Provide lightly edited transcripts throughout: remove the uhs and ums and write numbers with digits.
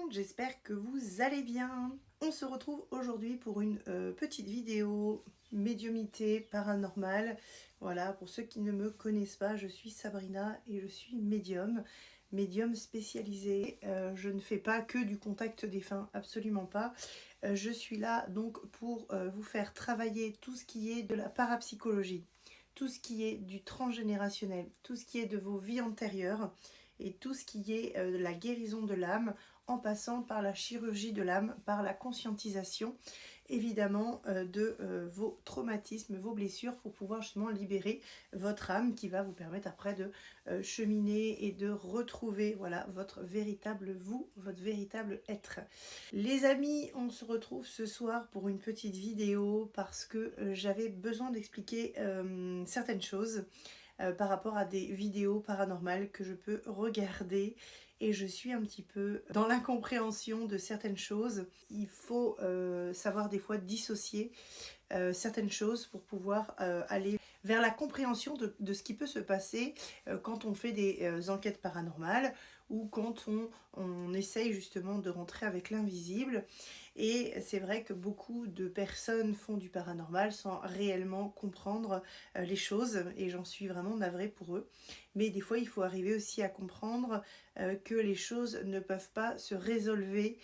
monde, j'espère que vous allez bien. On se retrouve aujourd'hui pour une petite vidéo médiumnité paranormale. Voilà, pour ceux qui ne me connaissent pas, je suis Sabrina et je suis médium spécialisée. Je ne fais pas que du contact défunt, absolument pas. Je suis là donc pour vous faire travailler tout ce qui est de la parapsychologie, tout ce qui est du transgénérationnel, tout ce qui est de vos vies antérieures et tout ce qui est de la guérison de l'âme en passant par la chirurgie de l'âme, par la conscientisation évidemment de vos traumatismes, vos blessures pour pouvoir justement libérer votre âme qui va vous permettre après de cheminer et de retrouver voilà, votre véritable vous, votre véritable être. Les amis, on se retrouve ce soir pour une petite vidéo parce que j'avais besoin d'expliquer certaines choses par rapport à des vidéos paranormales que je peux regarder et je suis un petit peu dans l'incompréhension de certaines choses. Il faut savoir des fois dissocier certaines choses pour pouvoir aller vers la compréhension de ce qui peut se passer quand on fait des enquêtes paranormales ou quand on essaye justement de rentrer avec l'invisible. Et c'est vrai que beaucoup de personnes font du paranormal sans réellement comprendre les choses et j'en suis vraiment navrée pour eux. Mais des fois, il faut arriver aussi à comprendre que les choses ne peuvent pas se résolver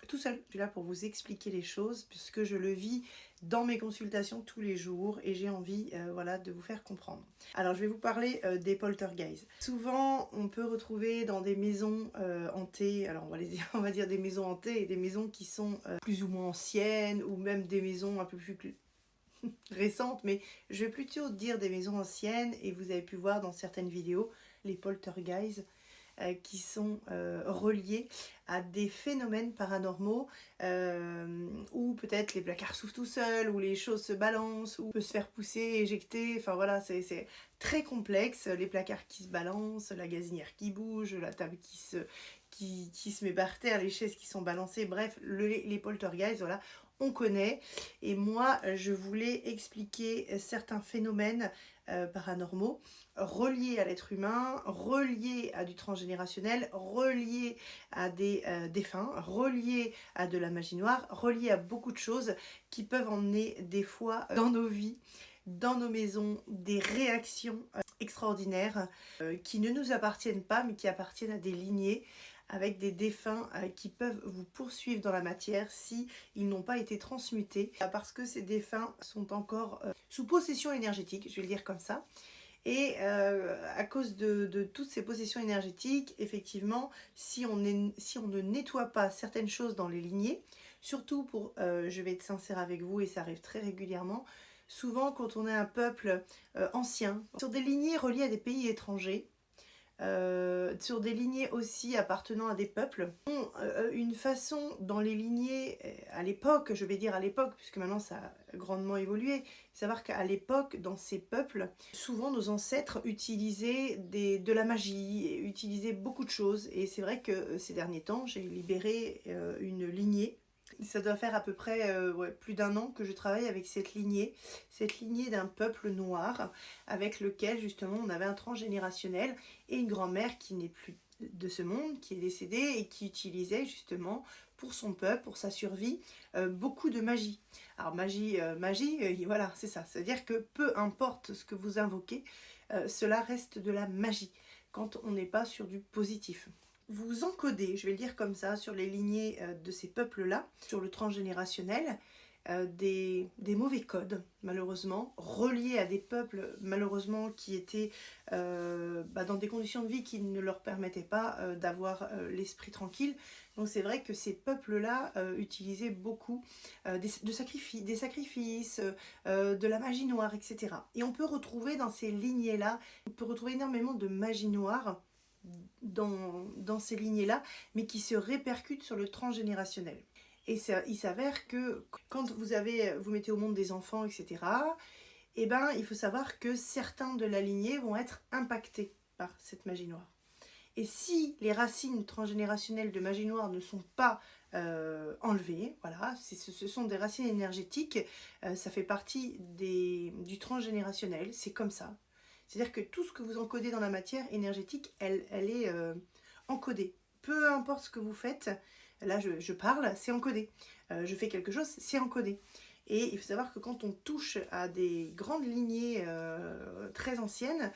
tout seul. Je suis là pour vous expliquer les choses puisque je le vis dans mes consultations tous les jours et j'ai envie voilà, de vous faire comprendre. Alors je vais vous parler des poltergeists. Souvent on peut retrouver dans des maisons hantées, alors on va dire des maisons hantées et des maisons qui sont plus ou moins anciennes ou même des maisons un peu plus récentes, mais je vais plutôt dire des maisons anciennes et vous avez pu voir dans certaines vidéos les poltergeists qui sont reliés à des phénomènes paranormaux où peut-être les placards s'ouvrent tout seuls, où les choses se balancent, où on peut se faire pousser, éjecter, enfin voilà, c'est très complexe, les placards qui se balancent, la gazinière qui bouge, la table qui se met par terre, les chaises qui sont balancées, bref, les poltergeists, voilà, on connaît. Et moi, je voulais expliquer certains phénomènes paranormaux reliés à l'être humain, reliés à du transgénérationnel, reliés à des défunts, reliés à de la magie noire, reliés à beaucoup de choses qui peuvent emmener des fois dans nos vies, dans nos maisons, des réactions extraordinaires qui ne nous appartiennent pas mais qui appartiennent à des lignées avec des défunts qui peuvent vous poursuivre dans la matière si ils n'ont pas été transmutés parce que ces défunts sont encore sous possession énergétique, je vais le dire comme ça. Et à cause de toutes ces possessions énergétiques, effectivement, si on ne nettoie pas certaines choses dans les lignées, surtout pour, je vais être sincère avec vous et ça arrive très régulièrement, souvent quand on est un peuple ancien, sur des lignées reliées à des pays étrangers, sur des lignées aussi appartenant à des peuples, ont une façon dans les lignées, à l'époque, je vais dire à l'époque, puisque maintenant ça a grandement évolué, savoir qu'à l'époque, dans ces peuples, souvent nos ancêtres utilisaient de la magie, utilisaient beaucoup de choses, et c'est vrai que ces derniers temps, j'ai libéré une lignée. Ça doit faire à peu près plus d'1 an que je travaille avec cette lignée d'un peuple noir avec lequel justement on avait un transgénérationnel et une grand-mère qui n'est plus de ce monde, qui est décédée et qui utilisait justement pour son peuple, pour sa survie, beaucoup de magie. Alors magie, voilà, c'est ça. C'est-à-dire que peu importe ce que vous invoquez, cela reste de la magie quand on n'est pas sur du positif. Vous encodez, je vais le dire comme ça, sur les lignées de ces peuples-là, sur le transgénérationnel, des mauvais codes, malheureusement, reliés à des peuples, malheureusement, qui étaient dans des conditions de vie qui ne leur permettaient pas d'avoir l'esprit tranquille. Donc c'est vrai que ces peuples-là utilisaient beaucoup des sacrifices, de la magie noire, etc. Et on peut retrouver dans ces lignées-là, on peut retrouver énormément de magie noire, dans ces lignées-là, mais qui se répercutent sur le transgénérationnel. Et il s'avère que quand vous mettez au monde des enfants, etc., eh ben, il faut savoir que certains de la lignée vont être impactés par cette magie noire. Et si les racines transgénérationnelles de magie noire ne sont pas enlevées, voilà, ce sont des racines énergétiques, ça fait partie du transgénérationnel, c'est comme ça. C'est-à-dire que tout ce que vous encodez dans la matière énergétique, elle est encodée peu importe ce que vous faites, là je parle, c'est encodé. Je fais quelque chose, c'est encodé. Et il faut savoir que quand on touche à des grandes lignées très anciennes,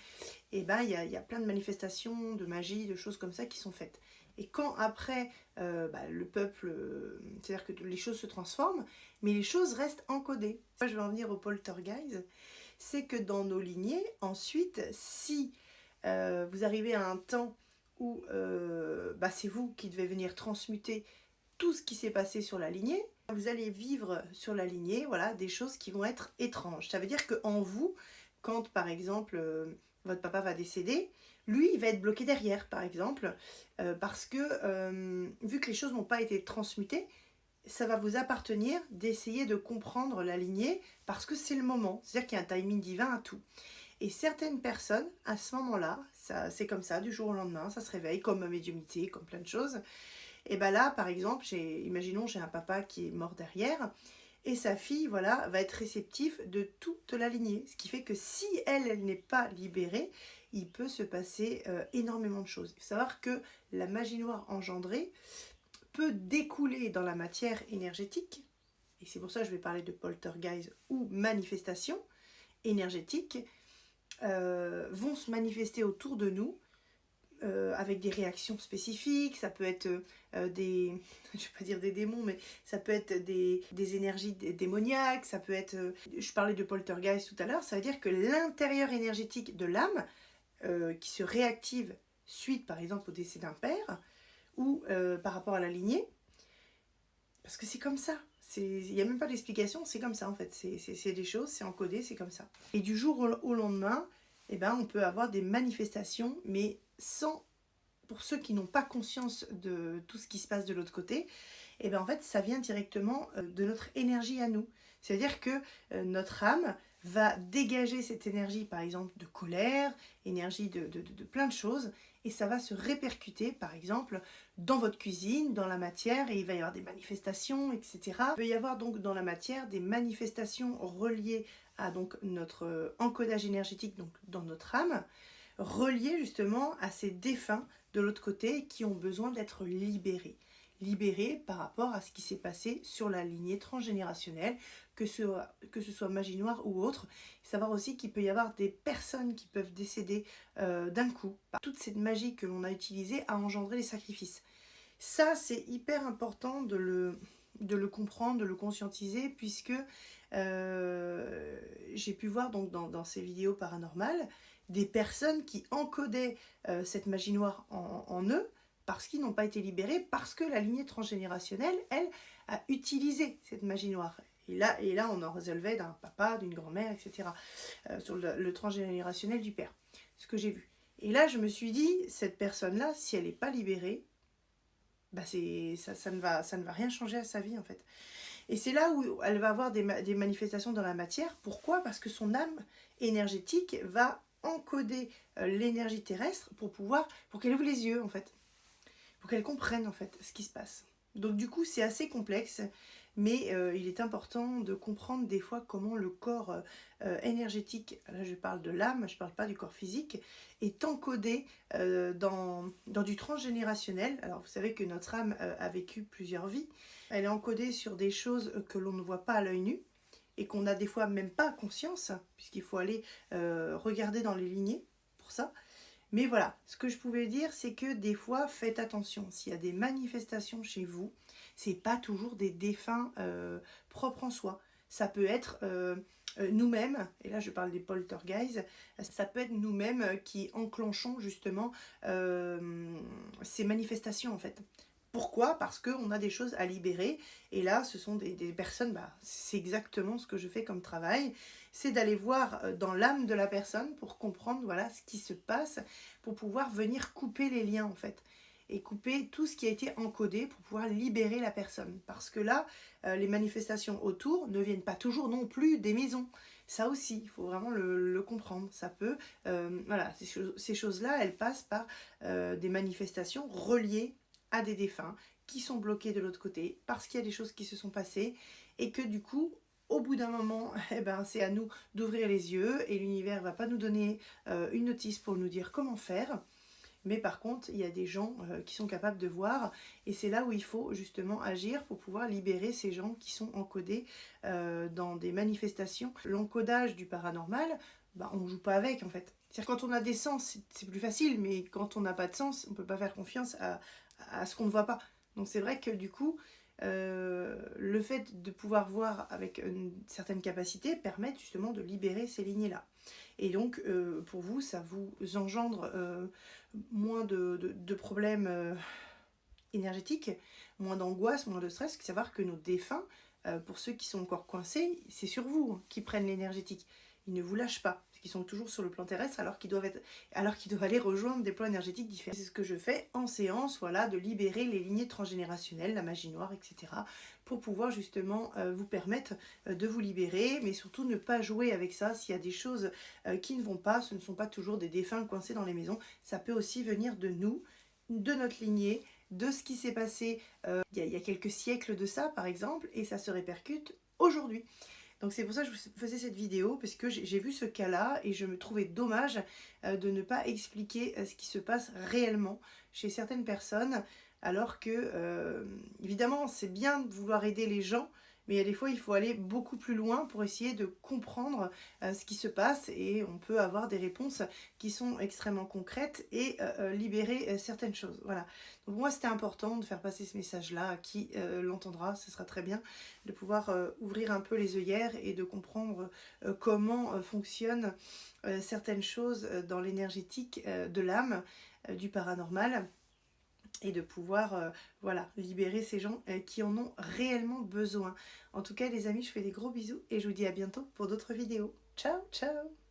et ben il y a plein de manifestations, de magie, de choses comme ça qui sont faites. Et quand après le peuple, c'est-à-dire que les choses se transforment, mais les choses restent encodées. Moi je vais en venir au poltergeist, c'est que dans nos lignées, ensuite, si vous arrivez à un temps où c'est vous qui devez venir transmuter tout ce qui s'est passé sur la lignée, vous allez vivre sur la lignée, voilà, des choses qui vont être étranges. Ça veut dire qu'en vous, quand par exemple votre papa va décéder, lui il va être bloqué derrière par exemple, parce que vu que les choses n'ont pas été transmutées, ça va vous appartenir d'essayer de comprendre la lignée parce que c'est le moment. C'est-à-dire qu'il y a un timing divin à tout. Et certaines personnes, à ce moment-là, c'est comme ça, du jour au lendemain, ça se réveille, comme ma médiumnité, comme plein de choses. Et bien là, par exemple, imaginons j'ai un papa qui est mort derrière, et sa fille, voilà, va être réceptive de toute la lignée. Ce qui fait que si elle n'est pas libérée, il peut se passer énormément de choses. Il faut savoir que la magie noire engendrée peut découler dans la matière énergétique, et c'est pour ça que je vais parler de poltergeist ou manifestation énergétique, vont se manifester autour de nous avec des réactions spécifiques. Ça peut être des, je vais pas dire des démons, mais ça peut être des énergies démoniaques, ça peut être, je parlais de poltergeist tout à l'heure, ça veut dire que l'intérieur énergétique de l'âme qui se réactive suite par exemple au décès d'un père ou par rapport à la lignée, parce que c'est comme ça. Il n'y a même pas d'explication, c'est comme ça en fait. C'est des choses, c'est encodé, c'est comme ça. Et du jour au lendemain, eh ben, on peut avoir des manifestations, mais sans, pour ceux qui n'ont pas conscience de tout ce qui se passe de l'autre côté, eh ben, en fait, ça vient directement de notre énergie à nous. C'est-à-dire que notre âme va dégager cette énergie, par exemple, de colère, énergie de plein de choses, et ça va se répercuter, par exemple, dans votre cuisine, dans la matière, et il va y avoir des manifestations, etc. Il peut y avoir donc dans la matière des manifestations reliées à donc notre encodage énergétique, donc dans notre âme, reliées justement à ces défunts de l'autre côté qui ont besoin d'être libérés. Libérés par rapport à ce qui s'est passé sur la lignée transgénérationnelle, que ce soit magie noire ou autre. Savoir aussi qu'il peut y avoir des personnes qui peuvent décéder d'un coup. Toute cette magie que l'on a utilisée a engendré les sacrifices. Ça, c'est hyper important de le comprendre, de le conscientiser, puisque j'ai pu voir donc dans ces vidéos paranormales des personnes qui encodaient cette magie noire en eux, parce qu'ils n'ont pas été libérés, parce que la lignée transgénérationnelle, elle, a utilisé cette magie noire. Et là on en résolvait d'un papa, d'une grand-mère, etc. Sur le transgénérationnel du père, ce que j'ai vu. Et là, je me suis dit, cette personne-là, si elle n'est pas libérée, bah ça ne va rien changer à sa vie, en fait. Et c'est là où elle va avoir des manifestations dans la matière. Pourquoi? Parce que son âme énergétique va encoder l'énergie terrestre pour qu'elle ouvre les yeux, en fait. Pour qu'elle comprenne en fait ce qui se passe. Donc du coup c'est assez complexe, mais il est important de comprendre des fois comment le corps énergétique, là je parle de l'âme, je ne parle pas du corps physique, est encodé dans du transgénérationnel. Alors vous savez que notre âme a vécu plusieurs vies, elle est encodée sur des choses que l'on ne voit pas à l'œil nu, et qu'on n'a des fois même pas conscience, puisqu'il faut aller regarder dans les lignées pour ça. Mais voilà, ce que je pouvais dire, c'est que des fois, faites attention. S'il y a des manifestations chez vous, c'est pas toujours des défunts propres en soi. Ça peut être nous-mêmes, et là je parle des poltergeists, ça peut être nous-mêmes qui enclenchons justement ces manifestations en fait. Pourquoi? Parce qu'on a des choses à libérer, et là ce sont des personnes, c'est exactement ce que je fais comme travail, c'est d'aller voir dans l'âme de la personne pour comprendre voilà ce qui se passe, pour pouvoir venir couper les liens en fait, et couper tout ce qui a été encodé pour pouvoir libérer la personne. Parce que là, les manifestations autour ne viennent pas toujours non plus des maisons. Ça aussi, il faut vraiment le comprendre. Ça peut, voilà, ces choses-là, elles passent par des manifestations reliées à des défunts qui sont bloqués de l'autre côté parce qu'il y a des choses qui se sont passées, et que du coup, au bout d'un moment, eh ben, c'est à nous d'ouvrir les yeux, et l'univers ne va pas nous donner une notice pour nous dire comment faire, mais par contre il y a des gens qui sont capables de voir, et c'est là où il faut justement agir pour pouvoir libérer ces gens qui sont encodés dans des manifestations. L'encodage du paranormal, bah, on ne joue pas avec en fait. C'est-à-dire quand on a des sens, c'est plus facile, mais quand on n'a pas de sens, on ne peut pas faire confiance à ce qu'on ne voit pas. Donc c'est vrai que du coup, le fait de pouvoir voir avec une certaine capacité permet justement de libérer ces lignées-là. Et donc pour vous, ça vous engendre moins de problèmes énergétiques, moins d'angoisse, moins de stress, savoir que nos défunts, pour ceux qui sont encore coincés, c'est sur vous hein, qui prennent l'énergétique. Ils ne vous lâchent pas, parce qu'ils sont toujours sur le plan terrestre alors qu'ils doivent aller rejoindre des plans énergétiques différents. C'est ce que je fais en séance, voilà, de libérer les lignées transgénérationnelles, la magie noire, etc. pour pouvoir justement vous permettre de vous libérer, mais surtout ne pas jouer avec ça. S'il y a des choses qui ne vont pas, ce ne sont pas toujours des défunts coincés dans les maisons, ça peut aussi venir de nous, de notre lignée, de ce qui s'est passé il y a quelques siècles de ça par exemple, et ça se répercute aujourd'hui. Donc c'est pour ça que je vous faisais cette vidéo, parce que j'ai vu ce cas-là et je me trouvais dommage de ne pas expliquer ce qui se passe réellement chez certaines personnes, alors que évidemment c'est bien de vouloir aider les gens, mais il y a des fois il faut aller beaucoup plus loin pour essayer de comprendre ce qui se passe, et on peut avoir des réponses qui sont extrêmement concrètes et libérer certaines choses. Voilà. Donc moi c'était important de faire passer ce message-là, à qui l'entendra, ce sera très bien de pouvoir ouvrir un peu les œillères et de comprendre comment fonctionnent certaines choses dans l'énergétique de l'âme, du paranormal, et de pouvoir voilà, libérer ces gens qui en ont réellement besoin. En tout cas les amis, je fais des gros bisous et je vous dis à bientôt pour d'autres vidéos. Ciao, ciao!